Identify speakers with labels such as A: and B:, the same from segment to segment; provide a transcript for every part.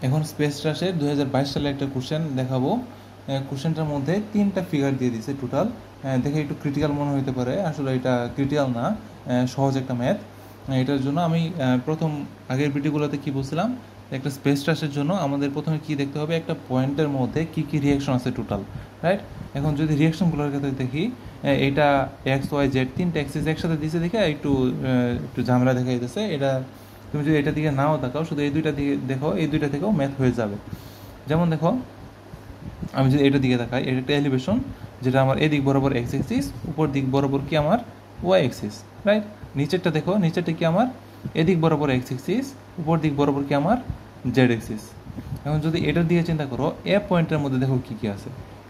A: এখন স্পেস রাশের 2022 সালে একটা কোশ্চেন দেখাবো। কোশ্চেনটার মধ্যে 3টা ফিগার দিয়ে দিছে টোটাল। দেখে একটু ক্রিটিক্যাল মনে হতে পারে, আসলে এটা ক্রিটিক্যাল না, সহজ একটা ম্যাথ। এটার জন্য আমি প্রথম আগের ভিডিওগুলোতে কি বলছিলাম, একটা স্পেস রাশের জন্য আমাদের প্রথমে কি দেখতে হবে, একটা পয়েন্টের মধ্যে কি কি রিয়াকশন আছে টোটাল, রাইট? এখন যদি রিয়াকশনগুলোর ক্ষেত্রে দেখি, এটা এক্স ওয়াই জেড 3টা অ্যাক্সিস একসাথে দিছে দেখে একটু ঝামেলা দেখা দিতেছে। এটা তুমি যদি এটা দিকে নাও তাকাও, শুধু এই দুইটা দিকে দেখো, এই দুইটা থেকেও ম্যাথ হয়ে যাবে। যেমন দেখো, আমি যদি এটা দিকে তাকাই, এটা একটা এলিভেশন, যেটা আমার এদিক বরাবর এক্স এক্সিস, উপর দিক বরাবর কি আমার ওয়াই এক্সিস, রাইট? নিচেরটা দেখো, নিচেরটা কি আমার এদিক বরাবর এক্স এক্সিস, উপর দিক বরাবর কি আমার জেড এক্সিস। এখন যদি এটার দিকে চিন্তা করো, এ পয়েন্টের মধ্যে দেখো কি কি আছে।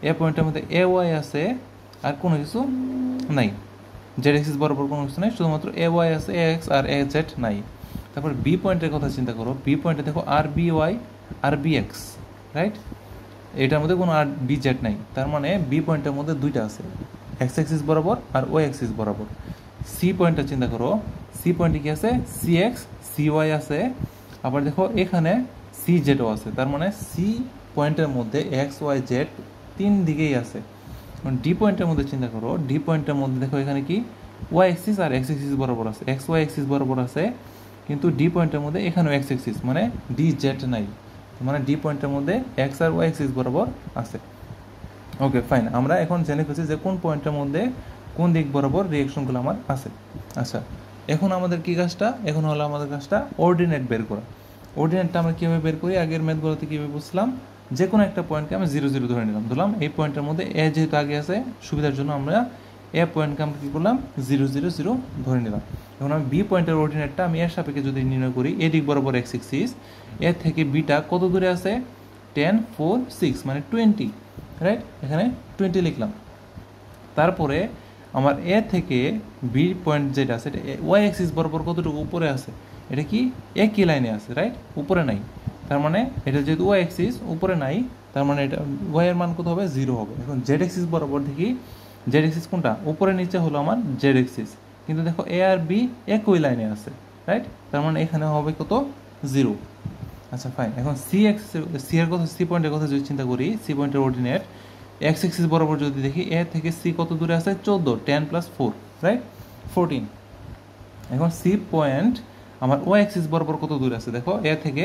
A: এ পয়েন্টের মধ্যে এ ওয়াই আছে, আর কোনো কিছু নাই। জেড এক্সিস বরাবর কোনো কিছু নাই, শুধুমাত্র এ ওয়াই আছে, এ এক্স আর এ জেড নাই। তারপর বি পয়েন্টের কথা চিন্তা করো, বি পয়েন্টে দেখো আর বি ওয়াই আর বি এক্স, রাইট? এটার মধ্যে কোনো আর বি জেড নাই, তার মানে বি পয়েন্টের মধ্যে দুইটা আছে, এক্স এক্সিস বরাবর আর ওয়াই এক্সিস বরাবর। সি পয়েন্টটা চিন্তা করো, সি পয়েন্টে কি আছে, সি এক্স সি ওয়াই আছে, আবার দেখো এখানে সি জেডও আছে, তার মানে সি পয়েন্টের মধ্যে এক্স ওয়াই জেড 3 দিকেই আছে। ডি পয়েন্টের মধ্যে চিন্তা করো, ডি পয়েন্টের মধ্যে দেখো এখানে কি ওয়াই এক্সিস আর এক্স এক্সিস বরাবর আছে, এক্স ওয়াই এক্সিস বরাবর আছে, কিন্তু ডি পয়েন্টের মধ্যে এখানেও এক্স এক্সিস মানে ডি জেড নাই, মানে ডি পয়েন্টের মধ্যে এক্স আর ওয়াই এক্সিস বরাবর আছে। ওকে ফাইন, আমরা এখন জেনে ফেলছি যে কোন পয়েন্টের মধ্যে কোন দিক বরাবর রিয়েকশনগুলো আমার আছে। আচ্ছা, এখন আমাদের কি কাজটা, এখন হলো আমাদের কাজটা অর্ডিনেট বের করা। অর্ডিনেটটা আমরা কীভাবে বের করি, আগের ম্যাথগুলোতে কীভাবে বুঝলাম, যে কোনো একটা পয়েন্টকে আমি 0 0 ধরে নিলাম, ধরলাম এই পয়েন্টের মধ্যে এ যেহেতু আগে আছে, সুবিধার জন্য আমরা এ পয়েন্টকে আমরা কী করলাম, 0 0 0 ধরে নিলাম। এখন আমি বি পয়েন্টের অর্ডিনেটটা আমি এর সাপেক্ষে যদি নির্ণয় করি, এদিক বরাবর এক্স এক্সিস, এর থেকে বিটা কত দূরে আছে, 10 4 6 মানে 20, রাইট? এখানে 20 লিখলাম। তারপরে আমার এ থেকে বি পয়েন্ট যেটা আছে, এটা ওয়াই অ্যাক্সিস বরাবর কতটুকু উপরে আছে, এটা কি একই লাইনে আছে, রাইট? উপরে নাই, তার মানে এটা যেহেতু ওয়াই অ্যাক্সিস উপরে নাই, তার মানে এটা ওয়াই এর মান কত হবে, 0 হবে। এখন জেড অ্যাক্সিস বরাবর দেখি, জেড অ্যাক্সিস কোনটা, উপরে নিচে হলো আমার জেড অ্যাক্সিস, কিন্তু দেখো এ আর বি একই লাইনে আছে, রাইট? তার মানে এখানে হবে কত, 0। আচ্ছা ফাইন, এখন সি এর কথা, সি পয়েন্টের কথা যদি চিন্তা করি, সি পয়েন্টের অর্ডিনেট এক্স এক্সিস বরাবর যদি দেখি, এ থেকে সি কত দূরে আছে, 14, 10 + 4, রাইট? 14। এখন সি পয়েন্ট আমার ওয়াই এক্সিস বরাবর কত দূরে আছে, দেখো এ থেকে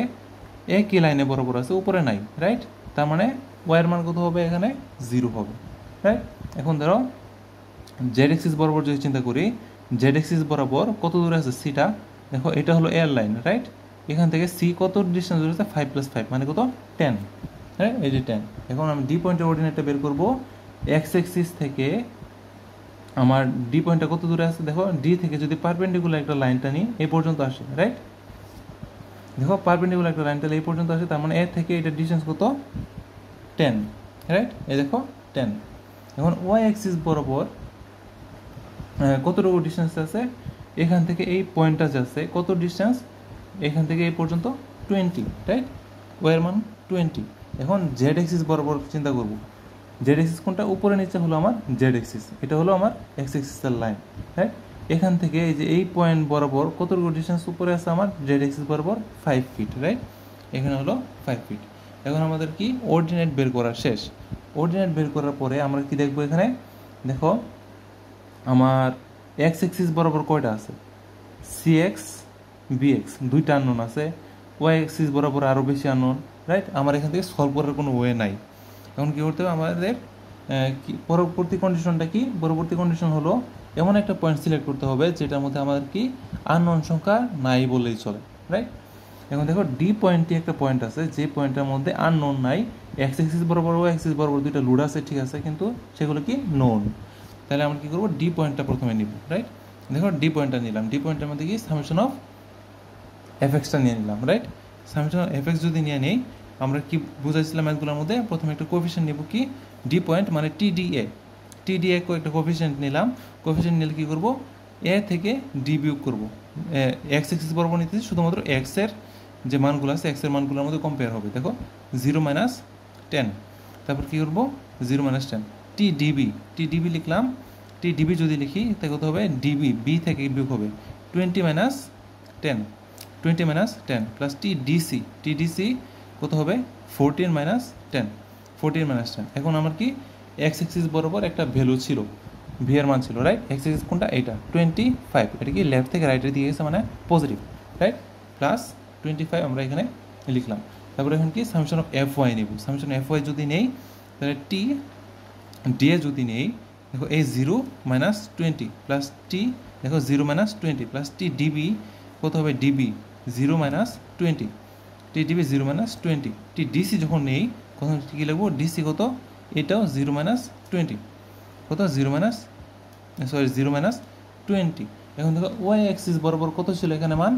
A: এ কি লাইনে বরাবর আছে, উপরে নাই, রাইট? তার মানে ওয়াই এর মান কত হবে, এখানে 0 হবে, রাইট? এখন ধরো জেড এক্সিস বরাবর যদি চিন্তা করি, জেড এক্সিস বরাবর কত দূরে আছে সিটা, দেখো এটা হলো এয়ার লাইন, রাইট? এখান থেকে সি কত ডিস্টেন্স দূরে আছে, 5 + 5 মানে কত, 10, রাইট? এই যে 10। এখন আমি ডি পয়েন্টের অর্ডিনেটটা বের করব, এক্স এক্সিস থেকে আমার ডি পয়েন্টটা কত দূরে আছে, দেখো ডি থেকে যদি পারপেন্ডিকুলার একটা লাইন টানি এই পর্যন্ত আসে, রাইট? দেখো পারপেন্ডিকুলার একটা লাইন টানলে এই পর্যন্ত আসে, তার মানে এর থেকে এটা ডিস্টেন্স কত, 10, রাইট? এই দেখো 10। এখন ওয়াই অ্যাক্সিস বরাবর কতটুকু ডিস্টেন্স আছে, এখান থেকে এই পয়েন্টটা যাচ্ছে কত ডিস্টেন্স, এখান থেকে এই পর্যন্ত 20, রাইট? ওয়ার মান 20। এখন জেড এক্সিস বরাবর চিন্তা করব, জেড এক্সিস কোনটা, উপরে নিচে হলো আমার জেড এক্সিস, এটা হলো আমার এক্স এক্সিসের লাইন, রাইট? এখান থেকে এই যে এই পয়েন্ট বরাবর কতটুকু ডিস্টেন্স উপরে আছে আমার, জেড এক্সিস বরাবর 5 ফিট, রাইট? এখানে হলো 5 ফিট। এখন আমাদের কি অর্ডিনেট বের করা শেষ। অর্ডিনেট বের করার পরে আমরা কি দেখবো, এখানে দেখো আমার এক্স এক্সিস বরাবর কয়টা আছে, সি এক্স বি এক্স, দুইটা আননোন আছে, ওয়াই এক্সিস বরাবর আরও বেশি আননোন, রাইট? আমার এখান থেকে সলভ করার কোনো ওয়ে নাই। এখন কী করতে হবে আমাদের, পরবর্তী কন্ডিশনটা কি, পরবর্তী কন্ডিশন হলো এমন একটা পয়েন্ট সিলেক্ট করতে হবে যেটার মধ্যে আমাদের কি আননোন সংখ্যা নাই বললেই চলে, রাইট? এখন দেখো ডি পয়েন্টটি একটা পয়েন্ট আছে, যে পয়েন্টের মধ্যে আননোন নাই, এক্স এক্সিস বরাবর ওয়াই এক্সিস বরাবর দুইটা লোড আছে, ঠিক আছে, কিন্তু সেগুলো কি নোন। তাহলে আমরা কী করবো, ডি পয়েন্টটা প্রথমে নিব, রাইট? দেখো ডি পয়েন্টটা নিলাম, ডি পয়েন্টের মধ্যে কি সামেশন অফ এফএক্সটা নিয়ে নিলাম, রাইট? সামেশন অফ এফএক্স যদি নিয়ে নেই, আমরা কি বুঝাইছিলাম ম্যাথগুলোর মধ্যে, প্রথমে একটা কোএফিশিয়েন্ট নেব, কি ডি পয়েন্ট মানে টিডিএ, টিডিএ একটা কোএফিশিয়েন্ট নিলাম, কোএফিশিয়েন্ট নিলে কী করবো, এ থেকে ডি বিয়োগ করবো, এক্স এক্সিস বরাবর নিতেছি, শুধুমাত্র এক্সের যে মানগুলো আছে এক্সের মানগুলোর মধ্যে কম্পেয়ার হবে, দেখো 0 - 10, তারপর কী করবো 0 - 10, টিডিবি, টিডিবি লিখলাম, টিডিবি যদি লিখি তাহলে কত হবে, ডিবি বি থেকে বিয়োগ হবে 20 - 10, 20 - 10 প্লাস টিডিসি, টিডিসি কত হবে 14 মাইনাস 10, 14 মাইনাস 10। এখন আমার কি এক্স এক্সিস বরাবর একটা ভ্যালু ছিল, ভি এর মান ছিল, রাইট? এক্স এক্সিস কোনটা? এইটা 25, এটা কি লেফট থেকে রাইটের দিকে গেছে মানে পজিটিভ, রাইট? প্লাস 25 আমরা এখানে লিখলাম। তারপরে এখন কি সামেশন অফ এফ ওয়াই নেব। সামেশন এফ ওয়াই যদি নেই তাহলে টি ডি এ যদি নেই, দেখো এই 0 মাইনাস 20 প্লাস টি, দেখো 0 মাইনাস 20 প্লাস টি ডিবি কত হবে? ডিবি 0 মাইনাস 20, টি ডিবি 0 মাইনাস 20। টি ডিসি যখন নেই তখন কী লিখবো? ডিসি কত? এটাও 0 মাইনাস 20, কত? 0 মাইনাস 20। এখন দেখো ওয়াই অ্যাক্সিস বরাবর কত ছিল এখানে মান?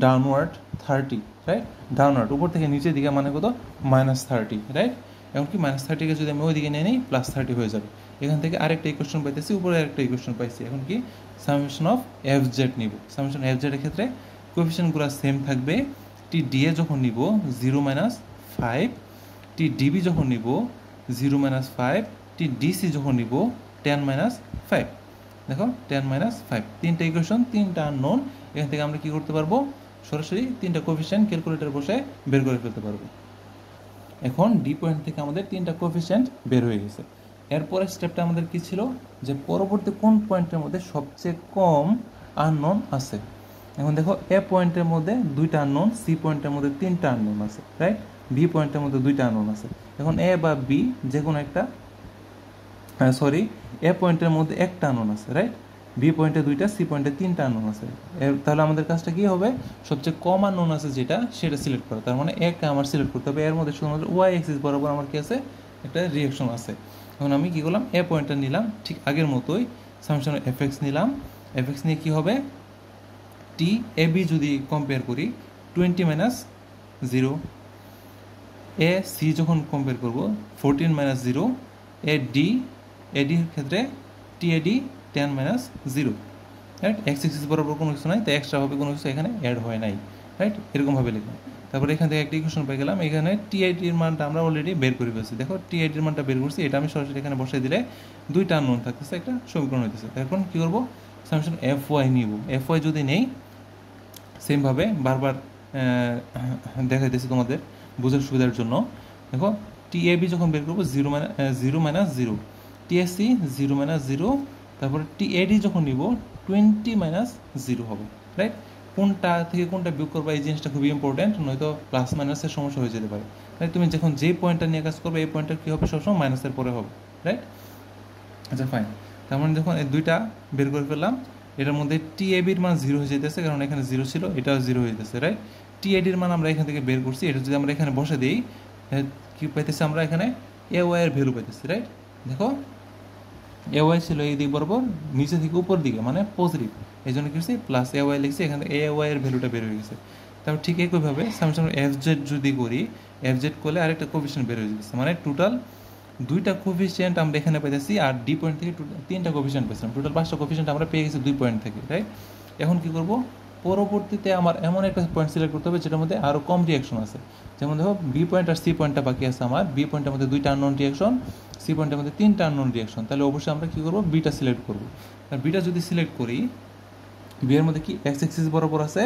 A: Downward 30, right? ডাউনওয়ার্ড উপর থেকে নিচের দিকে মানে কত? -30, রাইট? এখন কি -30কে যদি আমি ওই দিকে নিয়ে নিই +30 হয়ে যাবে। এখান থেকে আরেকটা ইকুয়েশন পাইতেছি, উপরে আরেকটা ইকুয়েশন পাইছি। এখন কি সামেশন অফ এফ জেড নিব। সামেশন এফ জেডের ক্ষেত্রে কোএফিসিয়েন্টগুলো সেম থাকবে। টি ডিএ যখন নিব 0 মাইনাস 5, টি ডিবি যখন নিব 0 মাইনাস 5, টি ডিসি যখন নিব 10 মাইনাস 5। দেখো 10 মাইনাস 5, তিনটা ইকুয়েশন, তিনটা আননোন। এখান থেকে আমরা কি করতে পারবো? সরাসরি তিনটা কোএফিসিয়েন্ট ক্যালকুলেটর বসে বের করে ফেলতে পারবো। এখন ডি পয়েন্ট থেকে আমাদের তিনটা কোএফিসিয়েন্ট বের হয়ে গেছে। এরপরের স্টেপটা আমাদের কি ছিল? যে পরবর্তী কোন পয়েন্টের মধ্যে সবচেয়ে কম আননোন আছে। এখন দেখো এ পয়েন্টের মধ্যে 2টা আননোন, সি পয়েন্টের মধ্যে 3টা আননোন আছে, রাইট? বি পয়েন্টের মধ্যে 2টা আননোন আছে। এখন এ বা বি যে কোনো একটা, এ পয়েন্টের মধ্যে একটা আননোন আছে, রাইট? বি পয়েন্টে 2টা, সি পয়েন্টে 3টা আননোন আছে। তাহলে আমাদের কাজটা কি হবে? সবচেয়ে কম আননোন আছে যেটা, সেটা সিলেক্ট করা। তার মানে একে আমার সিলেক্ট করতে হবে। এর মধ্যে শুধুমাত্র ওয়াই এক্সিস বরাবর আমার কি আছে? একটা রিঅ্যাকশন আছে। এখন আমি কি করলাম? এ পয়েন্টটা নিলাম, ঠিক আগের মতোই সামেশন এফ এক্স নিলাম। এফ এক্স নিয়ে কী হবে? টি এ বি যদি কম্পেয়ার করি 20 মাইনাস 0, এ সি যখন কম্পেয়ার করবো 14 মাইনাস 0, এডির ক্ষেত্রে টি এডি 10 মাইনাস 0, রাইট? এক্স এক্সিস বরাবর কোনো কিছু নাই, তাই এক্সট্রাভাবে কোনো কিছু এখানে অ্যাড হয় নাই, রাইট? এরকমভাবে লিখলাম। তারপরে এখান থেকে একটা ইকুয়েশন পেয়ে গেলাম। এখানে টি আইডির মানটা আমরা অলরেডি বের করে ফেলছি। দেখো টি আইডির মানটা বের করছি, এটা আমি সরাসরি এখানে বসাই দিলে 2টা আননোন থাকতেছে, একটা সমীকরণ হইতেছে। এখন কী করবো? সামেশন এফ ওয়াই নিব। এফ ওয়াই যদি নেই, সেমভাবে বারবার দেখাইতেছি তোমাদের বোঝার সুবিধার জন্য। দেখো টি এ বি যখন বের করবো 0 minus 0, T S C 0 minus 0, তারপরে টি এডি যখন নিব 20 মাইনাস 0 হবে, রাইট? কোনটা থেকে কোনটা বিয়োগ করবা এই জিনিসটা খুবই ইম্পর্টেন্ট, নয়তো প্লাস মাইনাসের সমস্যা হয়ে যেতে পারে। রাইট? তুমি যখন যে পয়েন্টটা নিয়ে কাজ করবে এই পয়েন্টটা কী হবে? সবসময় মাইনাসের পরে হবে, রাইট? আচ্ছা ফাইন। তার মানে যখন এই 2টা বের করে ফেললাম, এটার মধ্যে টি এ বির মান 0 হয়ে যেতেছে, কারণ এখানে 0 ছিল, এটাও 0 হয়ে যেতেছে, রাইট? টি এডির মান আমরা এখান থেকে বের করছি, এটা যদি আমরা এখানে বসে দিই কী পাইতেছি? আমরা এখানে এ ওয়াই এর ভ্যালু পাইতেছি, রাইট? দেখো এ ওয়াই ছিল এই দিক বরাবর, নিচে থেকে উপর দিকে মানে পজিটিভ, এই জন্য কি হচ্ছে প্লাস এ ওয়াই লিখছি, এখানে এ ওয়াই এর ভ্যালুটা বের হয়ে গেছে। তারপর ঠিক একইভাবে সামেশন এফ জেড যদি করি, এফ জেড করলে আরেকটা কোএফিসিয়েন্ট বের হয়ে যাচ্ছে, মানে টোটাল 2টা কোএফিসিয়েন্ট আমরা এখানে পাইতেছি, আর ডি পয়েন্ট থেকে 3টা কোএফিসিয়েন্ট পেয়েছিলাম। টোটাল 5টা কোএফিসিয়েন্ট আমরা পেয়ে গেছি 2 পয়েন্ট থেকে, রাইট? এখন কি করব? পরবর্তীতে আমার এমন একটা পয়েন্ট সিলেক্ট করতে হবে যেটার মধ্যে আরও কম রিঅ্যাকশন আছে। যেমন দেখো বি পয়েন্ট আর সি পয়েন্টটা বাকি আছে আমার। বি পয়েন্টের মধ্যে 2টা আননোন রিঅ্যাকশন, সি পয়েন্টের মধ্যে 3টা আননোন রিঅ্যাকশন। তাহলে অবশ্যই আমরা কী করবো? বিটা সিলেক্ট করবো। আর বিটা যদি সিলেক্ট করি, বি এর মধ্যে কি এক্স এক্সিস বরাবর আছে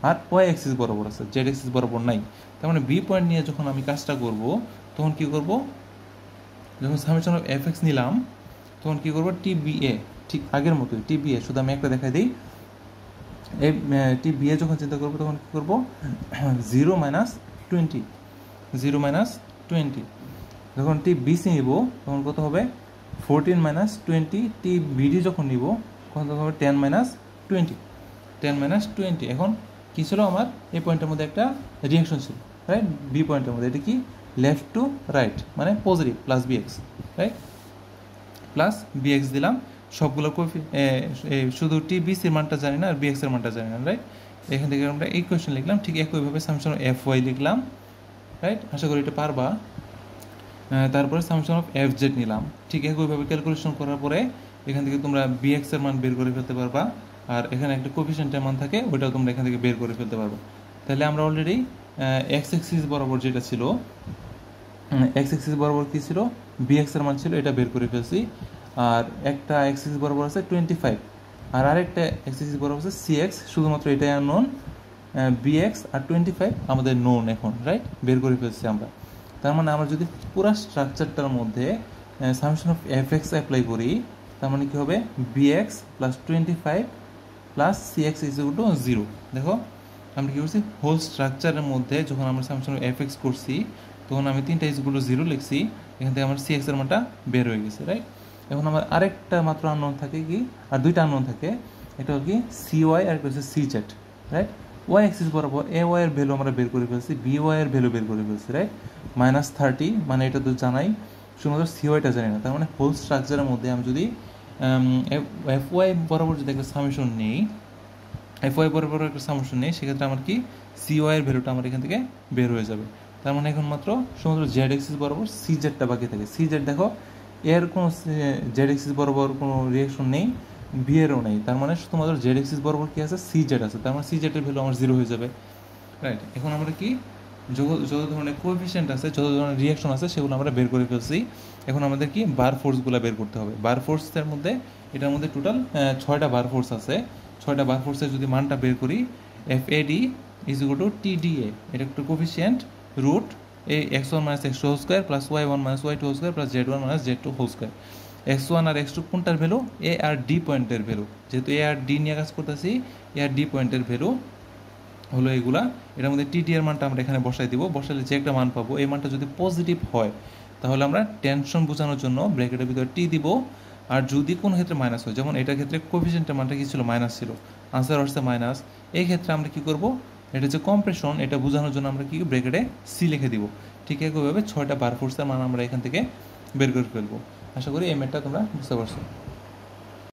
A: আর ওয়াই এক্সিস বরাবর আছে, জেড এক্সিস বরাবর নাই। তার মানে বি পয়েন্ট নিয়ে যখন আমি কাজটা করব, তখন কি করব? যখন সামেশন অফ এফ এক্স নিলাম, তখন কী করবো? টি বি এ, ঠিক আগের মতোই টি বি এ, শুধু আমি একটা দেখাই দিই। এই টি বি এ যখন চিন্তা করবো, তখন কী করবো? 0 মাইনাস 20, 0 মাইনাস 20। যখন টি বিসি নিব তখন কত হবে? 14 মাইনাস 20। টি বিডি যখন নিব তখন হবে 10 মাইনাস 20, 10 মাইনাস 20। এখন কী ছিল আমার? এই পয়েন্টের মধ্যে একটা রিঅ্যাকশন ছিল, রাইট? বি পয়েন্টের মধ্যে এটা কি? লেফট টু রাইট মানে positive, plus bx, right? Plus bx দিলাম। সবগুলো শুধু টি বিসির মানটা জানি না আর বিএক্সের মানটা জানি না, রাইট? এখান থেকে আমরা এই কোয়েশ্চেন লিখলাম, ঠিক একইভাবে সামেশন এফ ওয়াই লিখলাম, রাইট? আশা করি এটা পারবা। তারপরে সামেশন অফ এফ জেড নিলাম, ঠিক একইভাবে ক্যালকুলেশন করার পরে এখান থেকে তোমরা বিএক্সের মান বের করে ফেলতে পারবা। আর এখানে একটা কোএফিসিয়েন্টের মান থাকে, ওইটাও তোমরা এখান থেকে বের করে ফেলতে পারবা। তাহলে আমরা অলরেডি এক্স এক্সিস বরাবর যেটা ছিল, এক্স এক্সিস বরাবর কী ছিল? বিএক্সের মান ছিল, এটা বের করে ফেলছি। আর একটা এক্সিস বরাবর আছে 25, আর আরেকটা এক্সিস বরাবর আছে সিএক্স, শুধুমাত্র এটাই আননোন। bx আর 25 আমাদের নোন এখন, রাইট, বের করে ফেলছি আমরা। তার মানে আমরা যদি পুরো স্ট্রাকচারটার মধ্যে সামেশন অফ fx অ্যাপ্লাই করি, তার মানে কি হবে bx plus 25 plus cx is equal two 0। দেখো আমরা কী করছি, হোল স্ট্রাকচারের মধ্যে যখন আমরা সামেশন অফ fx করছি তখন আমি 3টা ইজ ইকুয়াল টু 0 লিখছি, এখান থেকে আমার cx এর মানটা বের হয়ে গেছে, রাইট। এখন আমার আরেকটা মাত্র আননোন থাকে কি, আর দুইটা আননোন থাকে, এটা হল কি cy আর একটা হচ্ছে cz, রাইট। ওয়াই অ্যাক্সিস বরাবর এ ওয়াই এর ভ্যালু আমরা বের করে ফেলছি, বি ওয়াই এর ভ্যালু বের করে ফেলছি, রাইট। -30 মানে এটা তো জানাই, শুধুমাত্র সি ওয়াইটা জানি না। তার মানে হোল স্ট্রাকচারের মধ্যে আমি যদি এফ ওয়াই বরাবর যদি একটা সামেশন নেই, এফ ওয়াই বরাবর একটা সামেশন নেই, সেক্ষেত্রে আমার কি সি ওয়াই এর ভ্যালুটা আমার এখান থেকে বের হয়ে যাবে। তার মানে এখন মাত্র শুধুমাত্র জেড এক্সিস বরাবর সি জেডটা বাকি থাকে। সি জেড দেখো এর কোনো জেড এক্সিস বরাবর কোনো রিয়েকশন নেই, বি এরও নেই, তার মানে শুধুমাত্র জেড এক্সিস বরাবর কি আছে, সি জেড আছে, তার মানে সি জেডের ভ্যালু আমার 0 হয়ে যাবে, রাইট। এখন আমরা কি যত ধরনের কোএফিসিয়েন্ট আছে, যত ধরনের রিয়াকশন আছে, সেগুলো আমরা বের করে ফেলছি। এখন আমাদের কি বার ফোর্সগুলো বের করতে হবে। বার ফোর্সের মধ্যে এটার মধ্যে টোটাল 6টা বার ফোর্স আছে। 6টা বার ফোর্সের যদি মানটা বের করি, F A D is equal to T D A, এটা একটা কোএফিসিয়েন্ট রুট এই x1 minus x2 whole square plus y1 minus y2 whole square plus z1 minus z2 whole square. x1 আর x2 কোনটার ভ্যালু, এ আর D পয়েন্টের value, যেহেতু A আর D নিয়ে কাজ করতেছি, এ আর ডি পয়েন্টের ভ্যালু হলো এগুলা। এটার মধ্যে টি এর মানটা আমরা এখানে বসাই দিব, বসালে যে একটা মান পাবো, এই মানটা যদি পজিটিভ হয় তাহলে আমরা টেনশন বোঝানোর জন্য ব্র্যাকেটের ভিতরে টি দিব। আর যদি কোনো ক্ষেত্রে মাইনাস হয়, যেমন এটার ক্ষেত্রে কোএফিসিয়েন্টের মানটা কি ছিল, মাইনাস ছিল, আনসার আসছে মাইনাস, এই ক্ষেত্রে আমরা কি করব, এটা হচ্ছে কম্প্রেশন, এটা বোঝানোর জন্য আমরা কি ব্র্যাকেটে সি লিখে দিব। ঠিক একইভাবে 6টা বার ফোর্সের মান আমরা এখান থেকে বের করে ফেলবো। আশা করি এই ম্যাথটা তোমরা বুঝতে পারছো।